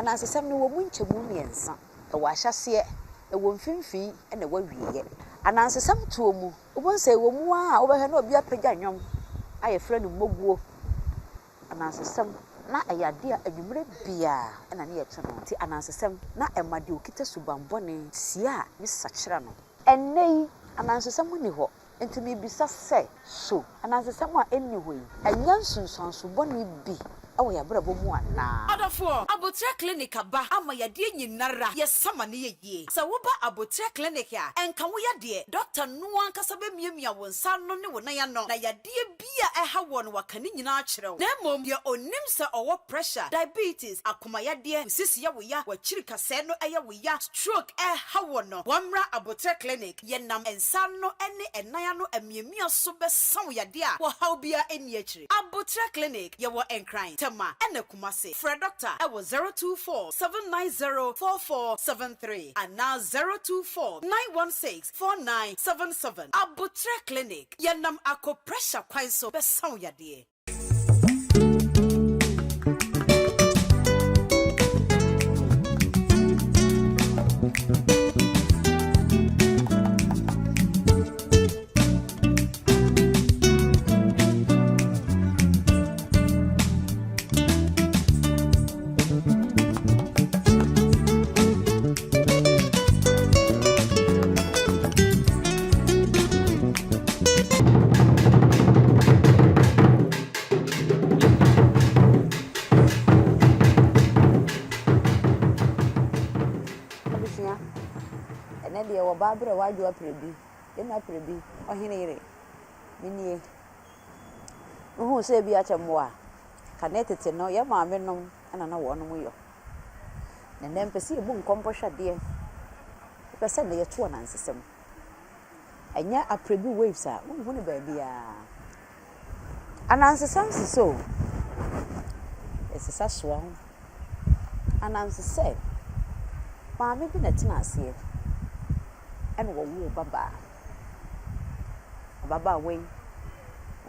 anansesɛm no wo munchemu miensa e wo ahyase e wo mfimfi e na wawiye anansesɛm tuo mu obonse wo mu a obehwe na obi apagya nwom aye frɛ no moguo anansesɛm na ayade a adwumre bia e na ne yeto no ti anansesɛm na emade okita subambɔne sia mi sakyera no ennei anansesɛm ni hɔ entimi bisa sɛ so anansesɛm a enni hɔ yi enya nsunsuanso bɔne bi awo ya brabo mu ana adafo abotre clinic aba ama yade nyinara yesama ne yeye sa wo ba abotre clinic a enka wo yade doctor no ankasa be miamia wo nsa no ne wo nan ya no na yade bia eha wo no wakane nyina akyerew na mom ye onim se owo pressure diabetes akoma yade sisi ya wo ya wachiri kase no eya wo ya stroke eha wo no wamra abotre clinic ye nam ensa no ene enan no amiamia so be san wo yade a wo haw bia eni akire abotre clinic ye wo enkran Tema ene kumase Fred Doctor ewo 024-790-4473 and now 024-916-4977 Abutre Clinic yenam ako pressure kwan so besan yade. Babra waju aprebi ena aprebi Oheneyere minie ohu se bi achemwo a kanetete no ye maame nom ana na wo nom yo na nempese ebu nkompohwade pese na ye to anansesem enya aprebi waves a wo ne ba bia anansesem so esesa so anansesem maame bi na tena ase and wo baba we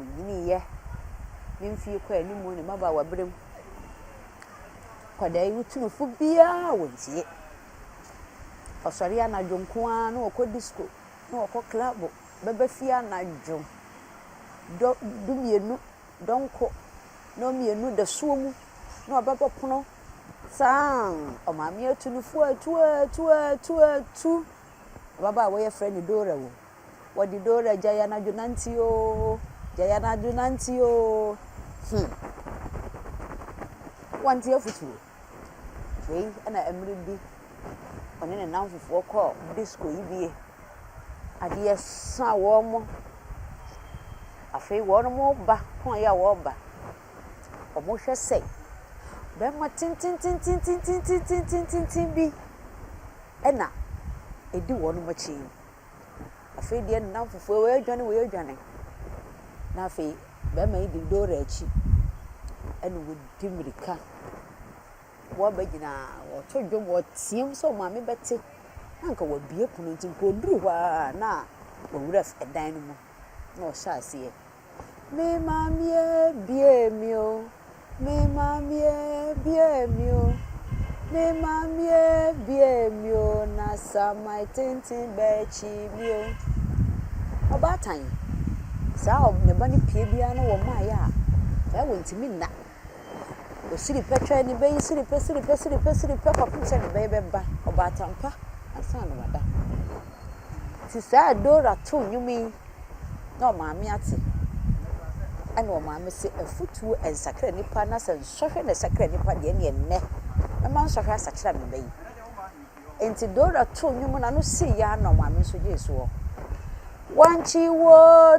oyini ye memfie kwa animu ne maba wabrem kwada yi tunufu bia wontie osori anadwo nko a na okọ disco na okọ club bebe fia anadwo do mienu donko no mienu da suomu na obaba pono san o ma mi tunufu atu Baba we friend Dora wo. Wadi Dora Jayana Junantio. Wanti afutu. We ana emre bi. One ne nanfofo ko disco yibie. Ade sa wo mo. Afei wo no mo ba, kon ya wo ba. Omo hwe sei. Be ma tin bi. Ena edi wonu machi afei de na fufu we adwane na afei be ma idi Dora achi ene wo dimirika wo bagina wo todwo wo tiem so ma me bete anka wo bie kunu ntin ko duru hwa na wo wura edan no mu na o sha ase me mamie bie mi o me mamie bie mi o me mamie bie mi o na sama tintin bechi mi o obatan sa ne bani pie bia na wo ma ya fa wontimi na o siri petwa ni be siri pe ko pese ni be ba obatampa asa na wada ti sa Dora to nyumi na o ma me ate ana o ma me se afutu ensakra nipa na se nsohwe na sakra nipa de ne enne man so hwa sakyera me bayi enti Dora to nwum na no si ya na ma me so Jesu wo wanchi wo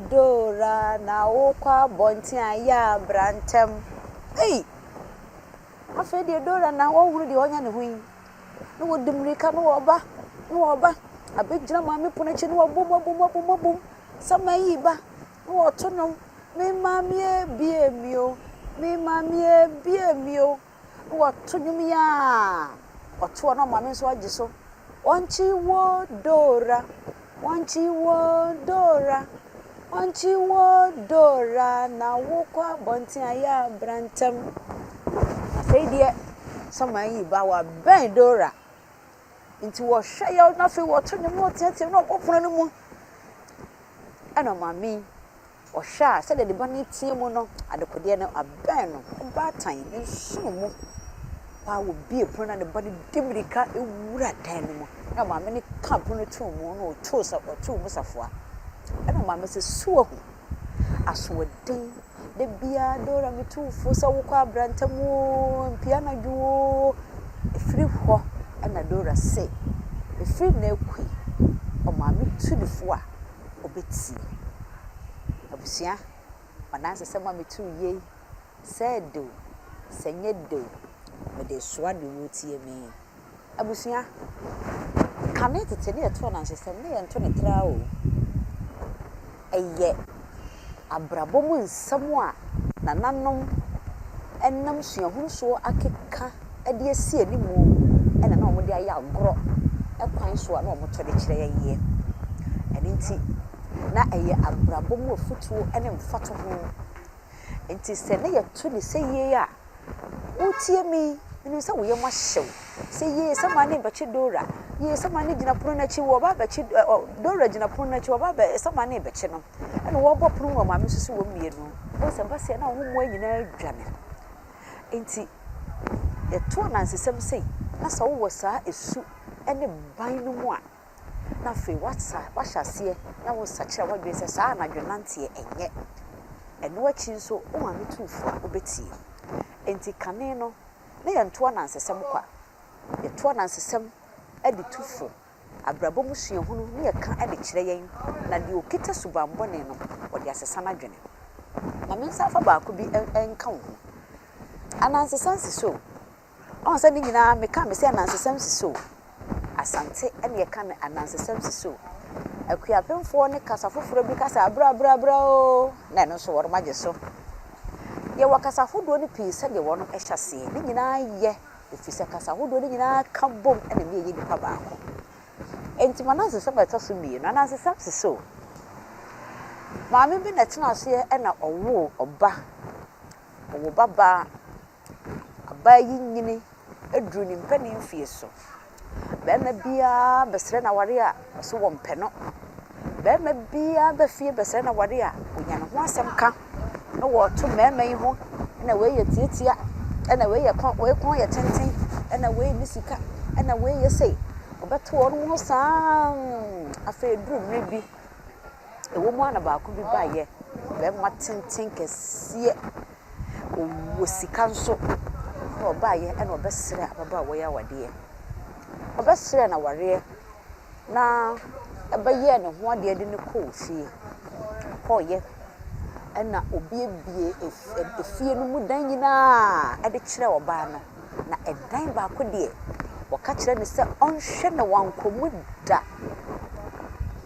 Dora na wo kwa bonti aya brantem afa de Dora na wo huru de onya ne hui no wo dimrika no wo ba abegyina ma me pono chi no wo bom samayi ba no wo to no me mamie bie mio wo to nwum ya oto no ma me so agiso wanchi wo Dora Onchi wo dora na wo kwa bonti aya brantam. Afei de soman yi ba wa ben dora. Nti wo hwe ya na fe wo to ne mo tete na opopono no mu. Ana mami wo hwa se de ba ne tie mu no adekode no aben no ba tan ne so mu. Pa wo bie pono na de ba de dimirika ewura dan no mu. Na mami ne ka pono to mu no to sa to mu safoa. Ana mami se suo ho. Asoden de bia dora me tu fo sa wo kwa brantamu piano dwo efiri ho ana dora se efiri na ekui o mami tu de fo a obeti abusia Anansesɛm ma me tu ye se do senye do me de soa de wotie me abusia kane tete ne to Anansesɛm ne yento ne tra o eye abrabomu nsɛm a nananom enam suahunu so akeka ade asi animu ena na omode aye agoro ekwan so a na omoto de kire ye enti na eye abrabomu ofutuo ene mfato ho enti se ne yeto ne se ye a utie mi ni se wo ye mo hyew se ye se ma ne beche dora ye se ma ne gina pono na chi wo ba beche dora gina pono na chi wo ba be se ma ne beche no ene wo bo pono wo ma me susu wo mienu o se ba se na wo mo anyina adwane enti yeto Anansesɛm sei na sa wo sa esu ene ban no mu a na fe watsa wahyase na wo sakira wadwe se sa na dwenante enye eno achi nso o ma me tufu a obetie enti kane no na yento Anansesɛm kwa yeto Anansesɛm edi tufu abrabom suahunu ne yeka edi kire yen na de okita subambone no odi asesa na dwene ma me nsa fa ba ko bi enka wo Anansesɛm siso on se ni nyina me ka me se Anansesɛm siso asante ene yeka na Anansesɛm siso akuapemfo ne kasa foforo bi kasa abra o na no so woro magye so ye wakasa hodo ne pii se de wono ehwase ni nyina ye efise kasa hodo ni nyina ka bom ene me ye nipa ba ko enti Anansesɛm eto so mi no Anansesɛm siso maame bi na tena ase ena owo oba baba aba yi nyini edru ni mpani mfie so bema bia besre na ware a so wo mpeno bema bia ba fie besre na ware a onya ne ho asem ka no wo to mema yi ho na we ye tietia na we ye kon ye tenten na we ni sika na we ye sei obeto won ho saa afa edru mrebi ewo mu ana ba ko bi ba ye bema tenten kese wo sika nso no ba ye na obesre ababa wo ya wade obesre na ware na ebaye ne ho ade de ne ko fie ko ye na obiebie efie no mu dan nyina ade kire oba no na edan ba ko de waka kire ne se onhwe na wankomu da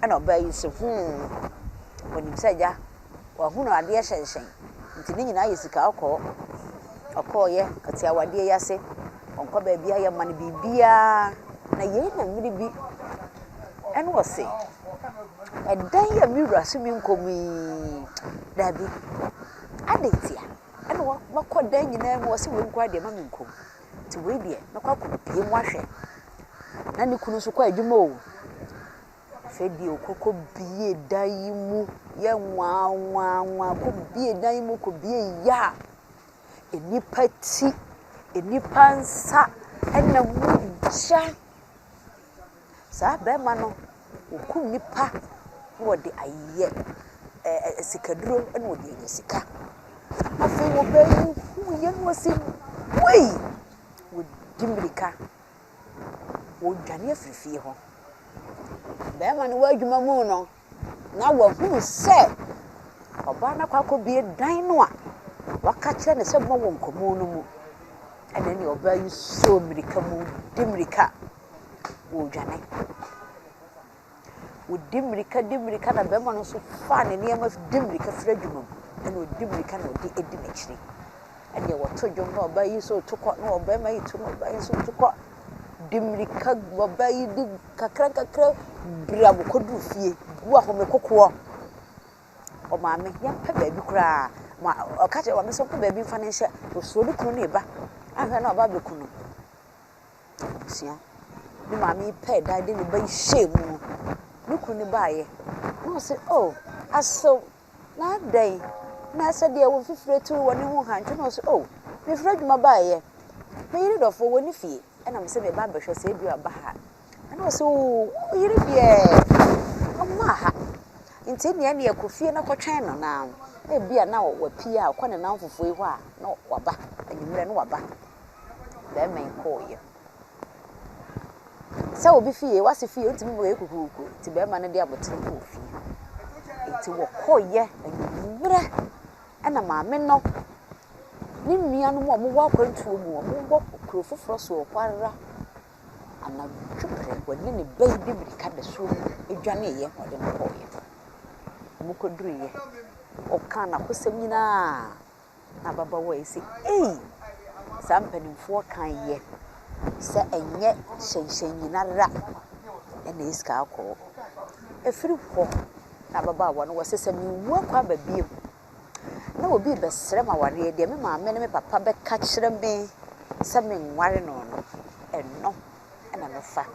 na obayi se onim se ja wa hunu ade hyenhyen nti ne nyina yesika akoye kati awade yase onko ba bia ye man bibia na ye na mmiri bi ene wose edan ya miwura so mi nkomi dabi adetia ene wako dan nyina mu wose we nkwa de ma mi nkom ti we die na kwa kopie mu ahwe na ne kunu so kwa adwuma o fedi okoko bie dan yi mu ye nwa ko bie dan yi mu ko bie ya enipa ti enipa nsa ena mucha sa be ma no oku nipa wo de aye sikaduro ena wo de sika afi wo be hu ye no si wei wo dimirika wo dwane afirifie ho be ma no wa adwuma mu no na wo hu se oba na kwako bie dan no a waka kire ne se mo wo nkomo no mu ene ne oba yi so mirika mu dimirika wo dwane wo dimirika na be ma no so fa ne ne ma dimirika fra dwuma ene o dimirika na odi edi na kire ene wo to dwom na oba yi so tokọ na oba ma yi to na oba yi so tokọ dimirika oba yi di kakra bra bo kodu fie bu ahome kokọ o maame yempa baabi kura ma o ka che wa me so ko baabi fa ne hye osuo ne kunu ne ba ahwe na oba bekunu sia ni maame pe da de ne ba hye mu ne kunu ba ye no say oh aso na dai na say de wo fifire tu wo ne ho hantu no say oh me fira dwuma ba ye me yiri dofo wo ne fie na me say me ba behwe say bi aba ha na say oh yiri bie amma ha nti ne ne akofie na kotwen no na e bia na wa pia akwa ne na mfofo yi ho a na waba anyimre no waba be men ko ye sa obi fie wase fie ntimi bo ekukuku ti be ma ne de abotre ko fie enti wo koye anyimre ana maame no ni nua no mo wo akwantuo mu mo bo kuro foforo so kwara ana twepere wani ne bai bibiri ka da so edwane ye ode mo koye mo koduru ye o kana kosem nyina na baba wo esi sampanimfo kan ye se enye hyenhyen nyina ra ena iska akọ efiri ho na baba wo no wo sese mi wu akwa babiem na obi besere ma ware de me maame ne me papa be ka kire me se me nware no no enno ena no fa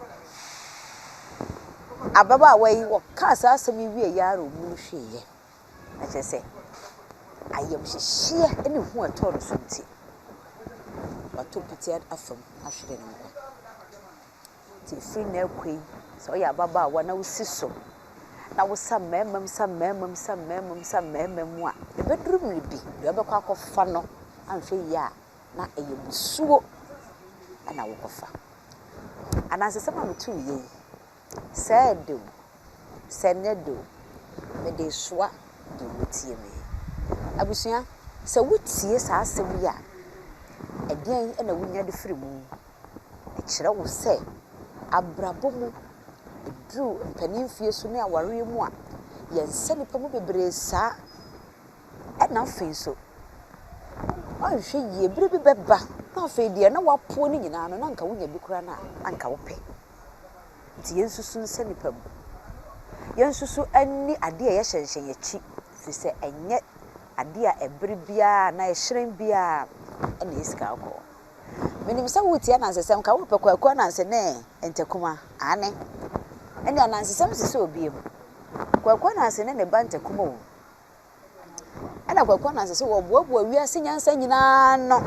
ababa wo yi wo ka sa asemi wie yaro mu hweye na chese ayem hyehye ene hu ato no so nti wato pitia afam ahwere no ko ti free na akui so ya baba wa na usi so na wo sa memem mu a e beduru mi bi de obekwa akofa no anhwe ya na eyebusuo ana wo kofa anansesɛm a metu ye sɛdo sɛnedo me de soa de wotie me abusua sɛ wotie saa asɛm ya ɛdeɛn ɛna wonya de firi mu ɛkyerɛ wo sɛ abrabɔ mu eduru mpanimfie so ne aware mu a yɛnsa nipa mu bebree saa ɛna afei so ɔhwɛ yie bere bi bɛba na afei deɛ na wapo ne nyinaa no na nka wonya bi kora na anka wopɛ nti yɛnsusu nsa nipa mu yɛnsusu ani ade a yɛhyɛnhyɛn akyi fi sɛ ɛnyɛ ade a ɛbere biara na ɛhyerɛn biara ɛna esika akɔ menim sɛ wotie anansesɛm ka wo pɛkɔ ananse ne entakuma ane ɛne anansesɛm sisi obiem kwakɔ ananse ne ba ntakuma wo ɛna kwakɔ ananse sɛ wo boaboa wiase nyansa nyinaa no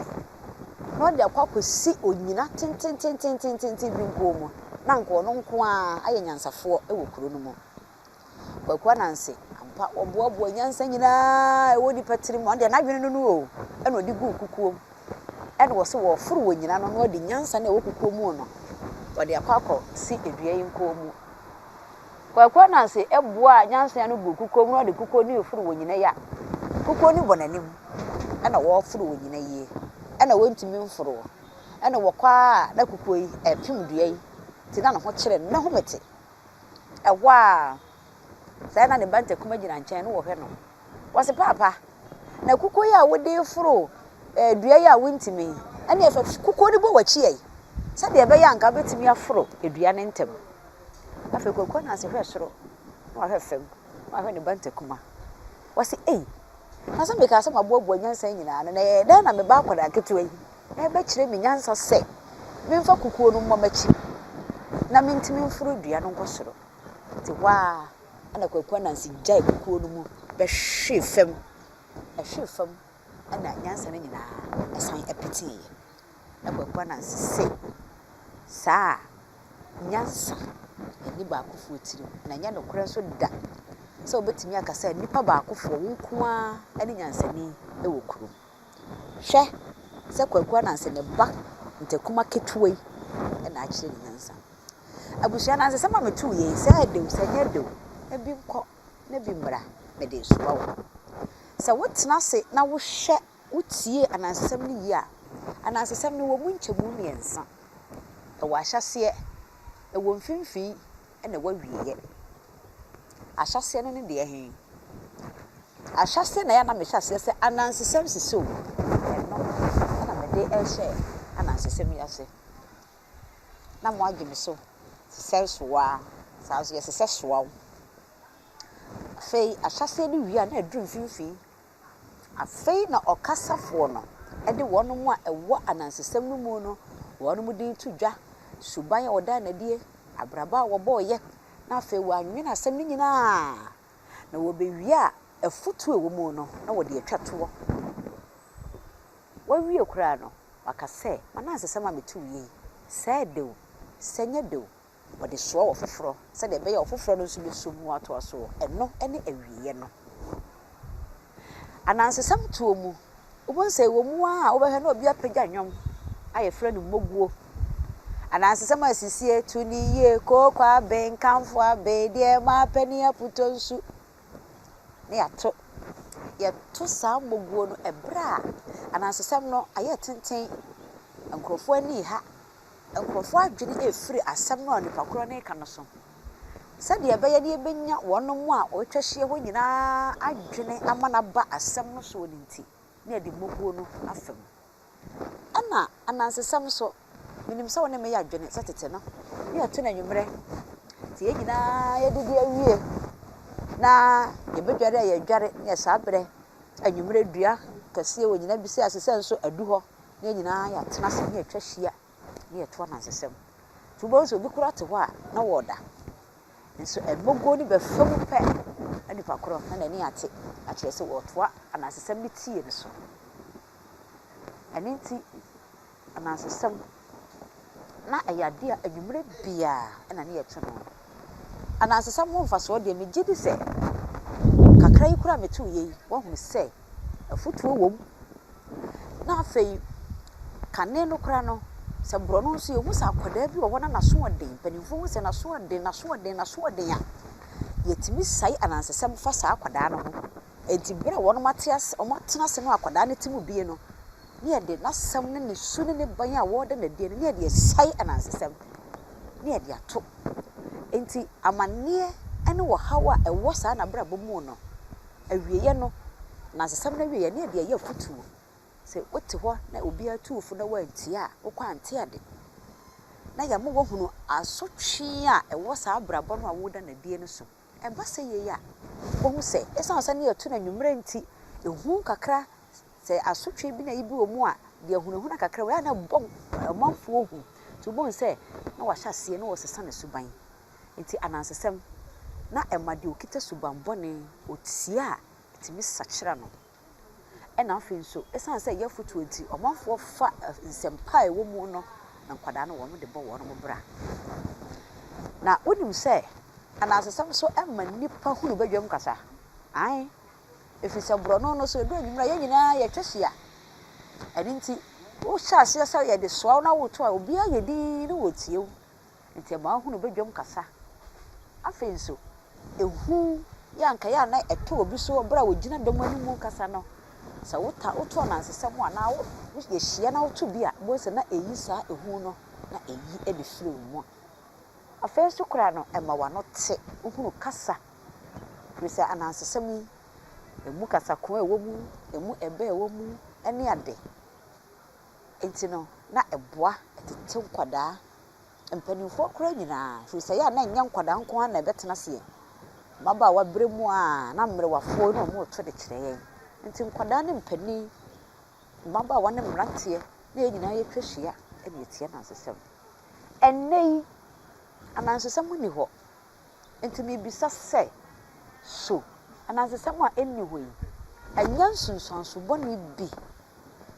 no de akwakosi onyina tentententententen bi nkomu na nko no nko a ayɛ nyansafo ɛwɔ kuro no mu kwakɔ ananse ampa wo boaboa nyansa nyinaa ɛwɔ di patiri mu ɔde na dwene no no o ɛna ɔde gu kukuo ɛna wɔ so wɔ foro wɔ nyina no ɔde nyansa na ɛwɔ kukuo mu no ɔde akwakɔ si edua yi nkomu kwakɔ ananse ɛboa nyansa no gu kukuo mu ɔde kukuo ni foro wɔ nyina ya kukuo ni bɔ nanim ɛna wɔ foro wɔ nyina yie ɛna wɔntumi mforo ɛna wɔkwa na kukuo yi ɛpem dua yi ti na ho kyerɛ na ho mete ɛwɔ a sɛ na ne ba ntakuma gyina nkyɛn no wɔ hwɛ no wɔse papa na kukuo yi a wɔde foro dua yi a wɔntumi ɛna ɛfɛ kukuo ni bɔ wɔkyi yi sɛ deɛ ɛbɛyɛ anka betumi aforo dua ne ntem afɛ kukuo na se hwɛ soro na hwɛ fam na hwɛ ne ba ntakuma wɔse na sɛ meka sɛ maboaboa nyansa nyinaa no na ɛdɛn na meba akɔda ketewa yi na ɛbɛkyerɛ me nyansa sɛ memfa kukuo no mmɔmakyi na mentimi mforo dua no nkɔsoro nti waa ana kwakua nansi gyae kukuo no mu bɛhwe fam ɛhwe fam ana nyansa no nyinaa ɛsan ɛpeteeɛ na kwakua nansi se saa nyansa ɛni baakofoɔ tirim na nyɛ nokorɛ nso da sɛ obetumi akasa nipa baakofoɔ wo nko a ɛne nyansani ɛwɔ kurom hwɛ sɛ kwakua nansi ne ba ntakuma ketewa yi ɛna akyerɛ ne nyansa abusua nansi sɛ ma metu yɛ sɛ ɛdew sɛ nyɛ dew ebi nkɔ na bi mmra mede soa wo sɛ wotena se na wohwɛ wotie anansesɛm no yi a anansesɛm no wɔ mu nkyɛmu mmiɛnsa ɛwɔ ahyɛseɛ ɛwɔ mfimfini ɛna ɛwɔ awieeɛ ahyɛseɛ no ne deɛ he ahyɛseɛ na yɛ na mehyɛ aseɛ sɛ anansesɛm sisi o ɛno ɛna mede ɛhyɛ anansesɛm yi ase na mo agye me so sesɛ soa saa so yɛ sesɛ soa wo afei ahyase no wi a na aduru mfimfini afei na ɔkasafoɔ no ɛde wɔn a ɛwɔ anansesɛm no mu no wɔn de to dwa suban a wɔda n'adie abraba a wɔbɔɔyɛ na afei wɔanwene asɛm no nyinaa na wɔbɛwie a afutu ɛwɔ mu no na wɔde atwa toɔ wɔwie koraa no waka sɛ anansesɛm a metu wie sɛ dew sɛ nyɛ dew wɔde soa wɔ foforɔ sɛdeɛ ɛbɛyɛ ɔfoforɔ no nso bɛso mu atoa so ɛno ne awieɛ no anansesɛm tuo mu wobɛhu sɛ ɛwɔ mu a wobɛhwɛ na obi apagya nnwom a yɛfrɛ no mmɔguo anansesɛm a sisie tu ne yie kooko abe nkamfo abe deɛ maapɛni aputo nsu ne yɛto saa mmɔguo no ɛberɛ a anansesɛm no ayɛ tenten nkurɔfoɔ ani ha nkurɔfoɔ adwene ɛfiri asɛm no a nipa korɔ ne ka no so sɛdeɛ ɛbɛyɛ ne yɛbɛnya wɔn a wɔatwa hyia hɔ nyinaa adwene ama n'aba asɛm no so ne nti ne yɛde mmɔguo no afam ɛna anansesɛm so menim sɛ wo ne meyɛ adwene sɛ tete no ne yɛto no anwummerɛ nti yɛn nyinaa yɛdedi awie na yɛbɛdware a yɛdware ne yɛ saa berɛ anwummerɛ dua kɛseɛ wɔ nyina bi sɛ asesɛ nso adu hɔ ne yɛn nyinaa yɛatena ase ne yɛatwa hyia ne yɛto anansesɛm nti wobɛhu sɛ obi kora te hɔ a na wɔɔda nso mmɔguo no bɛfam pɛ na nipa korɔ na n'ani ate akyerɛ sɛ wɔtoa anansesɛm no tie no so ɛno nti anansesɛm na ɛyɛ adeɛ a anwummerɛ biaa ɛna ne yɛto no anansesɛm ho mfasoɔ deɛ megye di sɛ kakra yi koraa metoo yei woahunu sɛ afotuo wɔ mu na afei kane no koraa no sɛ borɔ no nso yɛhu sɛ akwadaa bi wɔ hɔ na n'asoɔden mpanimfoɔ hu sɛ n'asoɔden a yɛtumi sae anansesɛm fa saa akwadaa no ho enti berɛ a wɔn atena ase no akwadaa no te mu bie no ne yɛde n'asɛm ne ne su ne ne ban a wɔda n'adie no ne yɛde sae anansesɛm ne yɛde ato enti amanneɛ ne wɔhaw a ɛwɔ saa n'abrabɔ mu no awieɛ no anansesɛm no awieɛ ne yɛde ɛyɛ afotuo sɛ wote hɔ na obiara tuufo na wantie a wokɔ ante ade na yɛma wɔhunu asotwe a ɛwɔ saa abrabɔ no a woda n'adie no so ɛba sɛ yei a wɔhu sɛ ɛsiane sɛ ne yɛto no anwummerɛ nti ɛhu kakra sɛ asotwe bi na yi bi wɔ mu a deɛ hunahuna kakra wɔ na bɔ ɔmanfoɔ hu nti wobɛhu sɛ na wahyɛ aseɛ na wɔsesa ne suban nti anansesɛm na ɛma deɛ ɔkita suban bɔne ɔtie a ɛtumi sakyera no ɛna afei nso ɛsiane sɛ ɛyɛ fotuo nti ɔmanfoɔ fa nsɛmpa a ɛwɔ mu no na nkwadaa no wɔn de bɔ wɔn bra na wonim sɛ anansesɛm so ɛma nipa hunu badwam kasa ae ɛfiri sɛ borɔno no so ɛdu anwummerɛ yɛn nyinaa yɛtwa hyia ɛno nti wohyɛ aseɛ sɛ yɛde soa wo na woto a obiara yɛ din ne wɔtie wo nti ɛma hunu badwam kasa afei nso ɛhu yɛ anka yɛ ana ɛtɔ obi so ɔbrɛ a wɔgyina dɔm anim kasa no sɛ woto anansesɛm a na yɛhyia na woto bi a bohu sɛ na ɛyi saa ɛhu no na ɛyi de firi wo mu afei nso koraa no ɛma wano te wohunu kasa firi sɛ anansesɛm yi ɛmu kasako a ɛwɔ mu ɛmu ɛbɛ ɛwɔ mu ɛne ade nti no na ɛboa ɛtete nkwadaa mpanimfoɔ koraa nyinaa firi sɛ yɛ a na ɛnyɛ nkwadaa nko a na ɛbɛtena seɛ mmabaawa berɛ mu a na mmerewafoɔ na ɔmo reto de kyerɛ yɛn nti nkwadaa ne mpanin mmabaawa ne mmeranteɛ na yɛn nyinaa yɛtwa hyia ɛne yɛtie anansesɛm ɛnnɛ yi anansesɛm ni hɔ nti mebisa sɛ so anansesɛm a ɛnni hɔ yi ɛnyɛ nsonsansobɔne bi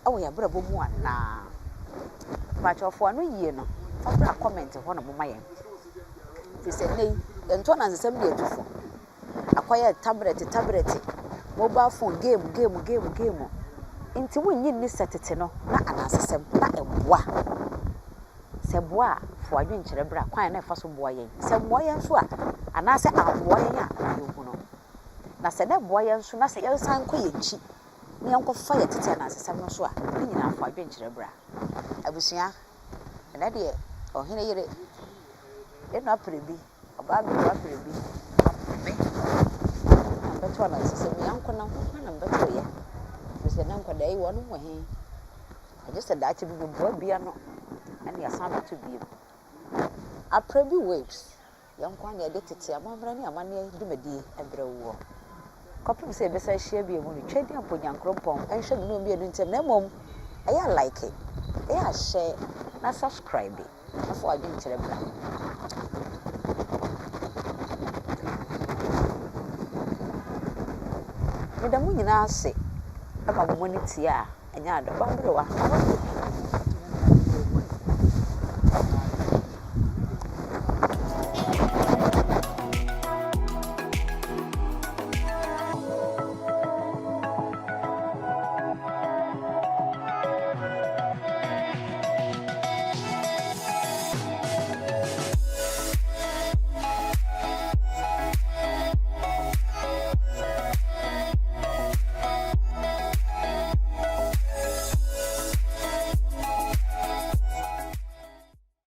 ɛwɔ yɛabrabɔ mu anaa bakyɛfoɔ ano yie no fa bra comment hɔ na moma yɛn firi sɛ nnɛ yi yɛnto anansesɛm de atufo akɔyɛ tablet mobile phone game nti wonyi ni sɛ tete no na anansesɛm na ɛboa sɛ boa a fo adwenkyerɛ bra kwan na ɛfa so boa yɛn sɛ mmoa yɛn so a anaasɛ aboa yɛn a na yɛhu no na sɛ ne boa yɛn so na sɛ yɛnsan kɔ yɛn akyi na yɛnkɔfa yɛ tete anansesɛm no so a ne nyinaa fo adwenkyerɛ bra abusua ɛnɛ deɛ Oheneyere Aprebi ɔbaa bi Aprebi bɛto anansesɛm yɛnko na na bɛto yɛ firi sɛ na nkwadaa yi wɔn wɔ he agye sɛ daakye bi boa bia no ɛne yɛsan bɛto biem Aprebi waves Yankwa ne de tete amamra ne amane dwumadi ebrewo kopim se besa hia bi emu no twedi amponyankrompon enhwe me no bi enu ntem na mom eya like it eya share na subscribe afọ adin kire bra me da mu nyina ase aba mo ni tia enya ado ba mbrewa